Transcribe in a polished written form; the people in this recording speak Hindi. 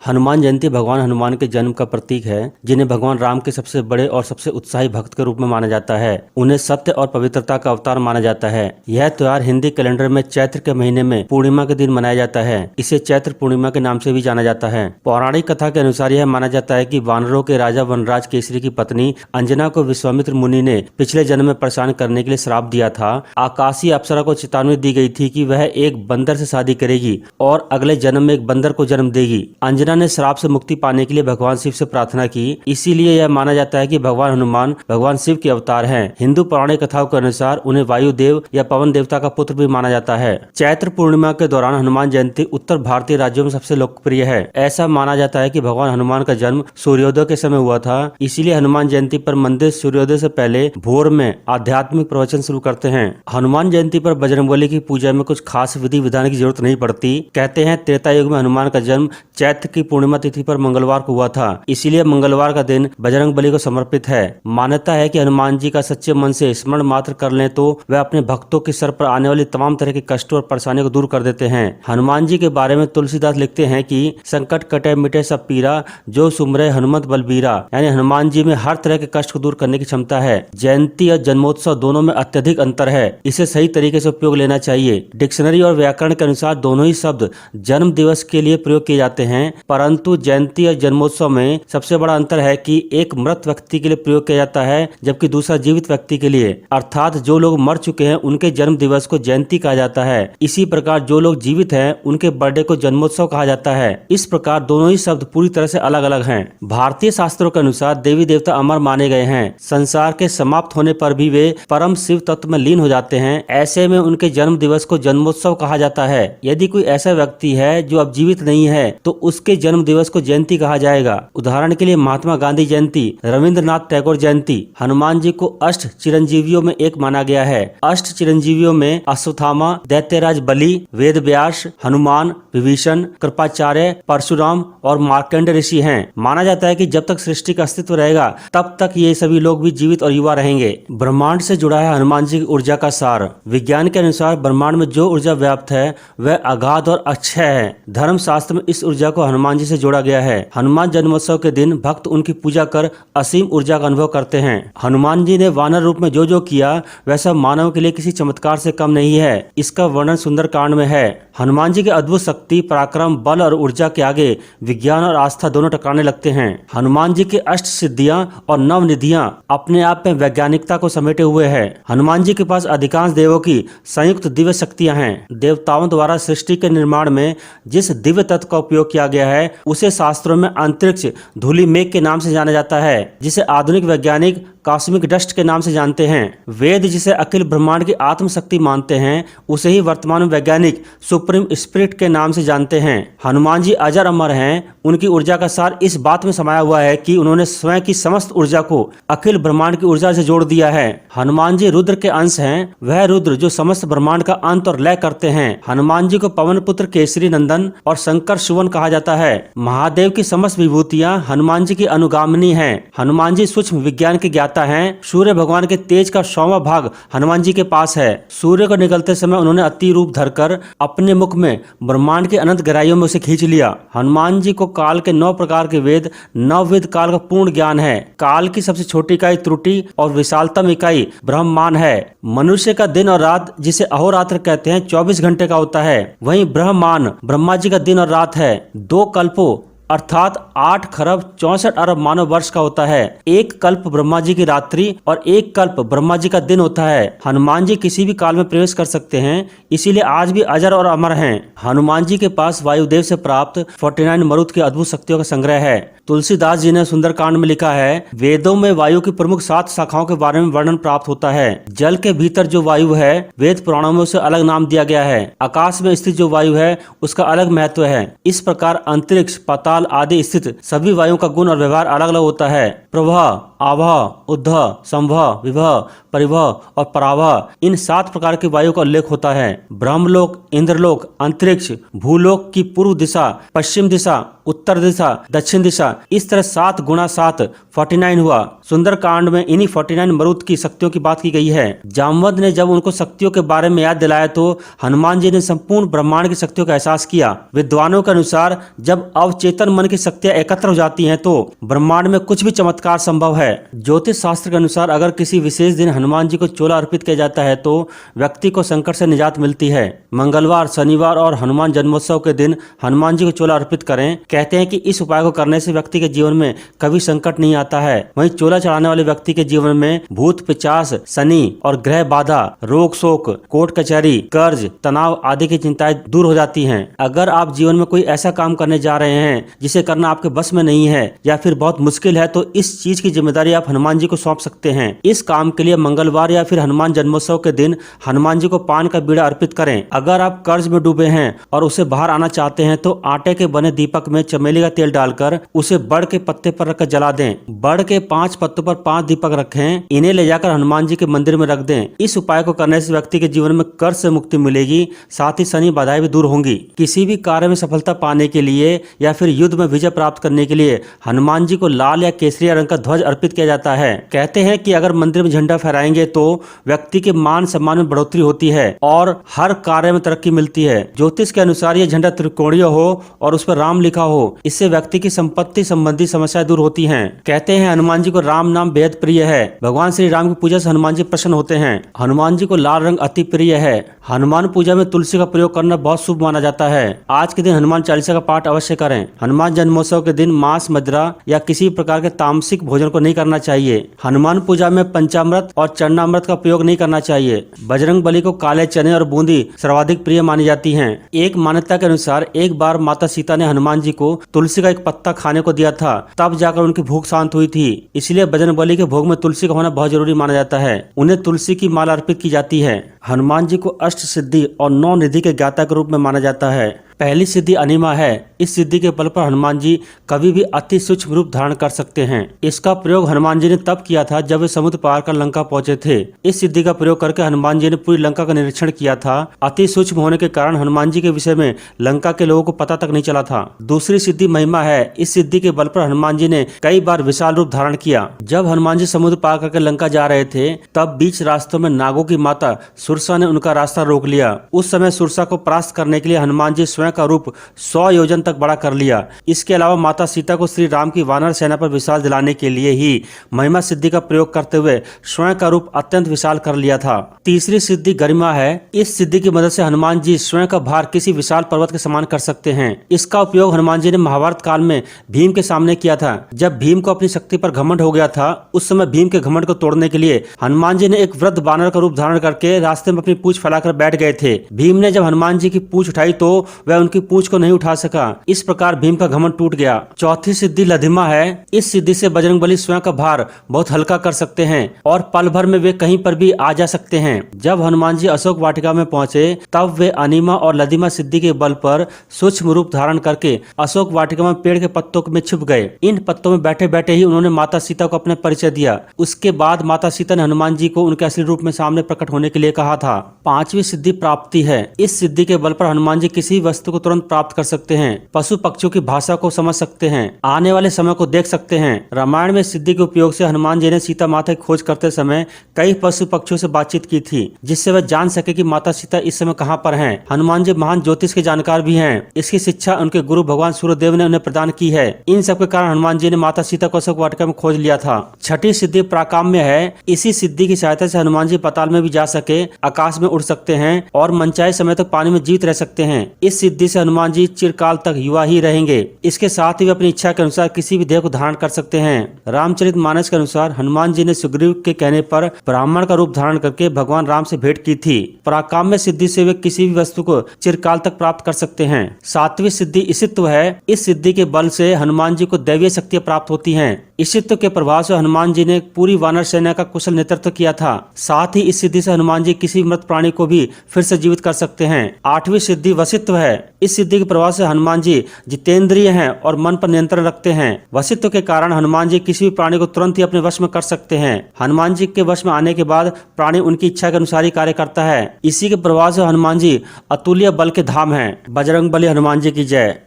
हनुमान जयंती भगवान हनुमान के जन्म का प्रतीक है, जिन्हें भगवान राम के सबसे बड़े और सबसे उत्साही भक्त के रूप में माना जाता है। उन्हें सत्य और पवित्रता का अवतार माना जाता है। यह त्योहार हिंदी कैलेंडर में चैत्र के महीने में पूर्णिमा के दिन मनाया जाता है। इसे चैत्र पूर्णिमा के नाम से भी जाना जाता है। पौराणिक कथा के अनुसार यह माना जाता है कि वानरों के राजा वनराज केसरी की पत्नी अंजना को विश्वामित्र मुनि ने पिछले जन्म में परेशान करने के लिए श्राप दिया था। आकाशीय अप्सरा को चेतावनी दी गई थी कि वह एक बंदर से शादी करेगी और अगले जन्म में एक बंदर को जन्म देगी। अंजना ने श्राप से मुक्ति पाने के लिए भगवान शिव से प्रार्थना की। इसीलिए यह माना जाता है कि भगवान हनुमान भगवान शिव के अवतार हैं। हिंदू पौराणिक कथाओं के अनुसार उन्हें वायुदेव या पवन देवता का पुत्र भी माना जाता है। चैत्र पूर्णिमा के दौरान हनुमान जयंती उत्तर भारतीय राज्यों में सबसे लोकप्रिय है। ऐसा माना जाता है कि भगवान हनुमान का जन्म सूर्योदय के समय हुआ था। इसीलिए हनुमान जयंती पर मंदिर सूर्योदय से पहले भोर में आध्यात्मिक प्रवचन शुरू करते हैं। हनुमान जयंती पर बजरंगबली की पूजा में कुछ खास विधि विधान की जरूरत नहीं पड़ती। कहते हैं त्रेता युग में हनुमान का जन्म चैत्र की पूर्णिमा तिथि पर मंगलवार को हुआ था। इसीलिए मंगलवार का दिन बजरंगबली को समर्पित है। मान्यता है कि हनुमान जी का सच्चे मन से स्मरण मात्र कर लें तो वह अपने भक्तों के सर पर आने वाली तमाम तरह के कष्टों और परेशानियों को दूर कर देते हैं। हनुमान जी के बारे में तुलसीदास लिखते हैं कि संकट कटे मिटे सब पीरा, जो सुमरे हनुमत बलबीरा। यानी हनुमान जी में हर तरह के कष्ट को दूर करने की क्षमता है। जयंती और जन्मोत्सव दोनों में अत्यधिक अंतर है। इसे सही तरीके से उपयोग लेना चाहिए। डिक्शनरी और व्याकरण के अनुसार दोनों ही शब्द जन्म दिवस के लिए प्रयोग किए जाते हैं, परंतु जयंती और जन्मोत्सव में सबसे बड़ा अंतर है कि एक मृत व्यक्ति के लिए प्रयोग किया जाता है जबकि दूसरा जीवित व्यक्ति के लिए, अर्थात जो लोग मर चुके हैं उनके जन्म दिवस को जयंती कहा जाता है। इसी प्रकार जो लोग जीवित हैं उनके बर्थडे को जन्मोत्सव कहा जाता है। इस प्रकार दोनों ही शब्द पूरी तरह से अलग अलग हैं। भारतीय शास्त्रों के अनुसार देवी देवता अमर माने गए हैं। संसार के समाप्त होने पर भी वे परम शिव तत्व में लीन हो जाते हैं। ऐसे में उनके जन्म दिवस को जन्मोत्सव कहा जाता है। यदि कोई ऐसा व्यक्ति है जो अब जीवित नहीं है तो उसके जन्म दिवस को जयंती कहा जाएगा। उदाहरण के लिए महात्मा गांधी जयंती, रविंद्रनाथ टैगोर जयंती। हनुमान जी को अष्ट चिरंजीवियों में एक माना गया है। अष्ट चिरंजीवियों में अश्वत्थामा, दैत्यराज बलि, वेद व्यास, हनुमान, विभीषण, कृपाचार्य, परशुराम और मार्कंड ऋषि हैं। माना जाता है कि जब तक सृष्टि का अस्तित्व रहेगा तब तक ये सभी लोग भी जीवित और युवा रहेंगे। ब्रह्मांड से जुड़ा है हनुमान जी की ऊर्जा का सार। विज्ञान के अनुसार ब्रह्मांड में जो ऊर्जा व्याप्त है वह अगाध और अक्षय है। धर्म शास्त्र में इस ऊर्जा को हनुमान जी से जोड़ा गया है। हनुमान जन्मोत्सव के दिन भक्त उनकी पूजा कर असीम ऊर्जा का अनुभव करते हैं। हनुमान जी ने वानर रूप में जो किया वह सब मानव के लिए किसी चमत्कार से कम नहीं है। इसका वर्णन सुंदरकांड में है। हनुमान जी की अद्भुत शक्ति, पराक्रम, बल और ऊर्जा के आगे विज्ञान और आस्था दोनों टकराने लगते हैं। हनुमान जी की अष्ट सिद्धियां और नव निधियां अपने आप में वैज्ञानिकता को समेटे हुए है। हनुमान जी के पास अधिकांश देवों की संयुक्त दिव्य शक्तियां हैं। देवताओं द्वारा सृष्टि के निर्माण में जिस दिव्य तत्व का उपयोग किया गया है उसे शास्त्रों में अंतरिक्ष धूलि मेघ के नाम से जाना जाता है, जिसे आधुनिक वैज्ञानिक कॉस्मिक डस्ट के नाम से जानते हैं। वेद जिसे अखिल ब्रह्मांड की आत्मशक्ति मानते हैं उसे ही वर्तमान में वैज्ञानिक सुप्रीम स्पिरिट के नाम से जानते हैं। हनुमान जी अजर अमर हैं। उनकी ऊर्जा का सार इस बात में समाया हुआ है कि उन्होंने स्वयं की समस्त ऊर्जा को अखिल ब्रह्मांड की ऊर्जा से जोड़ दिया है। हनुमान जी रुद्र के अंश हैं। वह रुद्र जो समस्त ब्रह्मांड का अंत और लय करते हैं। हनुमान जी को पवन पुत्र केसरी नंदन और शंकर सुवन कहा जाता है। महादेव की समस्त विभूतियां हनुमान जी की अनुगामिनी हैं। हनुमान जी सूक्ष्म विज्ञान के ज्ञाता हैं। सूर्य भगवान के तेज का 100वां भाग हनुमान जी के पास है। सूर्य को निकलते समय उन्होंने अति रूप धरकर अपने मुख में ब्रह्मांड के अनंत गहराइयों में उसे खींच लिया। हनुमान जी को काल के 9 प्रकार के वेद, 9 वेद काल का पूर्ण ज्ञान है। काल की सबसे छोटी इकाई त्रुटि और विशालतम इकाई ब्रह्मांड है। मनुष्य का दिन और रात जिसे अहोरात्र कहते हैं 24 घंटे का होता है। वहीं ब्रह्मांड ब्रह्मा जी का दिन और रात है 2 कल्पों अर्थात 8 खरब 64 अरब मानव वर्ष का होता है। 1 कल्प ब्रह्मा जी की रात्रि और 1 कल्प ब्रह्मा जी का दिन होता है। हनुमान जी किसी भी काल में प्रवेश कर सकते हैं, इसीलिए आज भी अजर और अमर हैं। हनुमान जी के पास वायुदेव से प्राप्त 49 मरुत की अद्भुत शक्तियों का संग्रह है। तुलसीदास जी ने सुंदरकांड में लिखा है, वेदों में वायु की प्रमुख 7 शाखाओं के बारे में वर्णन प्राप्त होता है। जल के भीतर जो वायु है वेद पुराणों में उसे अलग नाम दिया गया है। आकाश में स्थित जो वायु है उसका अलग महत्व है। इस प्रकार अंतरिक्ष, पाताल आदि स्थित सभी वायु का गुण और व्यवहार अलग अलग होता है। प्रभा, आवह, उद्धव, संभव, विभव, परिभव और पराभव, इन 7 प्रकार की वायु का उल्लेख होता है। ब्रह्मलोक, इंद्रलोक, अंतरिक्ष, भूलोक की पूर्व दिशा, पश्चिम दिशा, उत्तर दिशा, दक्षिण दिशा, इस तरह 7 गुणा 7 49 हुआ। सुंदरकांड में इन्हीं 49 मरुत की शक्तियों की बात की गई है। जामवंत ने जब उनको शक्तियों के बारे में याद दिलाया तो हनुमान जी ने संपूर्ण ब्रह्मांड की शक्तियों का एहसास किया। विद्वानों के अनुसार जब अवचेतन मन की शक्तियां एकत्र हो जाती हैं तो ब्रह्मांड में कुछ भी चमत्कार संभव है। ज्योतिष शास्त्र के अनुसार अगर किसी विशेष दिन हनुमान जी को चोला अर्पित किया जाता है तो व्यक्ति को संकट से निजात मिलती है। मंगलवार, शनिवार और हनुमान जन्मोत्सव के दिन हनुमान जी को चोला अर्पित करें। कहते हैं कि इस उपाय को करने से व्यक्ति के जीवन में कभी संकट नहीं आता है। वहीं चोला चढ़ाने वाले व्यक्ति के जीवन में भूत पिशाच, शनि और ग्रह बाधा, रोग शोक, कोर्ट कचहरी, कर्ज, तनाव आदि की चिंताएं दूर हो जाती हैं। अगर आप जीवन में कोई ऐसा काम करने जा रहे हैं जिसे करना आपके बस में नहीं है या फिर बहुत मुश्किल है तो इस चीज की जिम्मेदारी आप हनुमान जी को सौंप सकते हैं। इस काम के लिए मंगलवार या फिर हनुमान जन्मोत्सव के दिन हनुमान जी को पान का बीड़ा अर्पित करें। अगर आप कर्ज में डूबे हैं और उसे बाहर आना चाहते हैं तो आटे के बने दीपक में चमेली का तेल डालकर उसे बड़ के पत्ते पर रखकर जला दें। बड़ के 5 पत्तों पर 5 दीपक रखें। इन्हें ले जाकर हनुमान जी के मंदिर में रख दें। इस उपाय को करने से व्यक्ति के जीवन में कर्ज से मुक्ति मिलेगी, साथ ही शनि बाधाएं भी दूर होंगी। किसी भी कार्य में सफलता पाने के लिए या फिर युद्ध में विजय प्राप्त करने के लिए हनुमान जी को लाल या केसरिया रंग का ध्वज अर्पित किया जाता है। कहते हैं कि अगर मंदिर में झंडा फहराएंगे तो व्यक्ति के मान सम्मान में बढ़ोतरी होती है और हर कार्य में तरक्की मिलती है। ज्योतिष के अनुसार यह झंडा त्रिकोणीय हो और उस पर राम लिखा हो, इससे व्यक्ति की संपत्ति संबंधी समस्याएं दूर होती हैं। कहते हैं हनुमान जी को राम नाम बेहद प्रिय है। भगवान श्री राम की पूजा से हनुमान जी प्रसन्न होते हैं। हनुमान जी को लाल रंग अति प्रिय है। हनुमान पूजा में तुलसी का प्रयोग करना बहुत शुभ माना जाता है। आज के दिन हनुमान चालीसा का पाठ अवश्य करें। हनुमान जन्मोत्सव के दिन मांस, मदिरा या किसी प्रकार के तामसिक भोजन को नहीं करना चाहिए। हनुमान पूजा में पंचामृत और चरणामृत का प्रयोग नहीं करना चाहिए। बजरंग बली को काले चने और बूंदी सर्वाधिक प्रिय मानी जाती हैं। एक मान्यता के अनुसार एक बार माता सीता ने हनुमान जी को तुलसी का एक पत्ता खाने को दिया था, तब जाकर उनकी भूख शांत हुई थी। इसलिए बजरंग बली के भोग में तुलसी का होना बहुत जरूरी माना जाता है। उन्हें तुलसी की माला अर्पित की जाती है। हनुमान जी को अष्ट सिद्धि और 9 निधि के ज्ञाता के रूप में माना जाता है। पहली सिद्धि अनिमा है। इस सिद्धि के बल पर हनुमान जी कभी भी अति सूक्ष्म रूप धारण कर सकते हैं। इसका प्रयोग हनुमान जी ने तब किया था जब वे समुद्र पार कर लंका पहुंचे थे। इस सिद्धि का प्रयोग करके हनुमान जी ने पूरी लंका का निरीक्षण किया था। अति सूक्ष्म होने के कारण हनुमान जी के विषय में लंका के लोगों को पता तक नहीं चला था। दूसरी सिद्धि महिमा है। इस सिद्धि के बल पर हनुमान जी ने कई बार विशाल रूप धारण किया। जब हनुमान जी समुद्र पार करके लंका जा रहे थे तब बीच रास्तों में नागों की माता सुरसा ने उनका रास्ता रोक लिया। उस समय सुरसा को परास्त करने के लिए हनुमान जी स्वयं का रूप 100 योजन तक बड़ा कर लिया। इसके अलावा माता सीता को श्री राम की वानर सेना पर विशाल दिलाने के लिए ही महिमा सिद्धि का प्रयोग करते हुए स्वयं का रूप अत्यंत विशाल कर लिया था। तीसरी सिद्धि गरिमा है। इस सिद्धि की मदद से हनुमान जी स्वयं का भार किसी विशाल पर्वत के समान कर सकते हैं। इसका उपयोग हनुमान जी ने महाभारत काल में भीम के सामने किया था। जब भीम को अपनी शक्ति पर घमंड हो गया था उस समय भीम के घमंड को तोड़ने के लिए हनुमान जी ने एक वृद्ध बानर का रूप धारण करके रास्ते में अपनी पूंछ फैलाकर बैठ गए थे। भीम ने जब हनुमान जी की पूंछ उठाई तो वह उनकी पूंछ को नहीं उठा सका। इस प्रकार भीम का घमंड टूट गया। चौथी सिद्धि लधिमा है। इस सिद्धि से बजरंग बली स्वयं का भार बहुत हल्का कर सकते हैं और पल भर में वे कहीं पर भी आ जा सकते हैं। जब हनुमान जी अशोक वाटिका में पहुंचे तब वे अनिमा और लधिमा सिद्धि के बल पर सूक्ष्म रूप धारण करके अशोक वाटिका में पेड़ के पत्तों में छिप गए। इन पत्तों में बैठे बैठे ही उन्होंने माता सीता को अपना परिचय दिया। उसके बाद माता सीता ने हनुमान जी को उनके असली रूप में सामने प्रकट होने के लिए कहा था। पांचवी सिद्धि प्राप्ति है। इस सिद्धि के बल पर हनुमान जी किसी वस्तु को तुरंत प्राप्त कर सकते हैं। पशु पक्षियों की भाषा को समझ सकते हैं। आने वाले समय को देख सकते हैं। रामायण में सिद्धि के उपयोग से हनुमान जी ने सीता माता की खोज करते समय कई पशु पक्षियों से बातचीत की थी, जिससे वह जान सके कि माता सीता इस समय कहां पर हैं। हनुमान जी महान ज्योतिष के जानकार भी हैं। इसकी शिक्षा उनके गुरु भगवान सूर्यदेव ने उन्हें प्रदान की है। इन सब के कारण हनुमान जी ने माता सीता को अशोक वाटिका में खोज लिया था। छठी सिद्धि प्राकाम्य है। इसी सिद्धि की सहायता से हनुमान जी पाताल में भी जा सके, आकाश में उड़ सकते हैं और मनचाहे समय तक पानी में जीवित रह सकते हैं। इस सिद्धि से हनुमान जी चिरकाल तक युवा ही रहेंगे। इसके साथ ही वे अपनी इच्छा के अनुसार किसी भी देह को धारण कर सकते हैं। रामचरितमानस के अनुसार हनुमान जी ने सुग्रीव के कहने पर ब्राह्मण का रूप धारण करके भगवान राम से भेंट की थी। पराकाम्य सिद्धि से वे किसी भी वस्तु को चिरकाल तक प्राप्त कर सकते हैं। सातवीं सिद्धि ईशित्व है। इस सिद्धि के बल से हनुमान जी को दैवीय शक्तियां प्राप्त होती हैं। ईशित्व के प्रभाव से हनुमान जी ने पूरी वानर सेना का कुशल नेतृत्व किया था। साथ ही इस सिद्धि से हनुमान जी किसी मृत प्राणी को भी फिर से जीवित कर सकते हैं। आठवीं सिद्धि वशित्व है। इस सिद्धि के प्रभाव से हनुमान जी जितेंद्रिय हैं और मन पर नियंत्रण रखते हैं। वशित्व के कारण हनुमान जी किसी भी प्राणी को तुरंत ही अपने वश में कर सकते हैं। हनुमान जी के वश में आने के बाद प्राणी उनकी इच्छा के अनुसार ही कार्य करता है। इसी के प्रभाव से हनुमान जी अतुल्य बल के धाम हैं। बजरंग बली हनुमान जी की जय।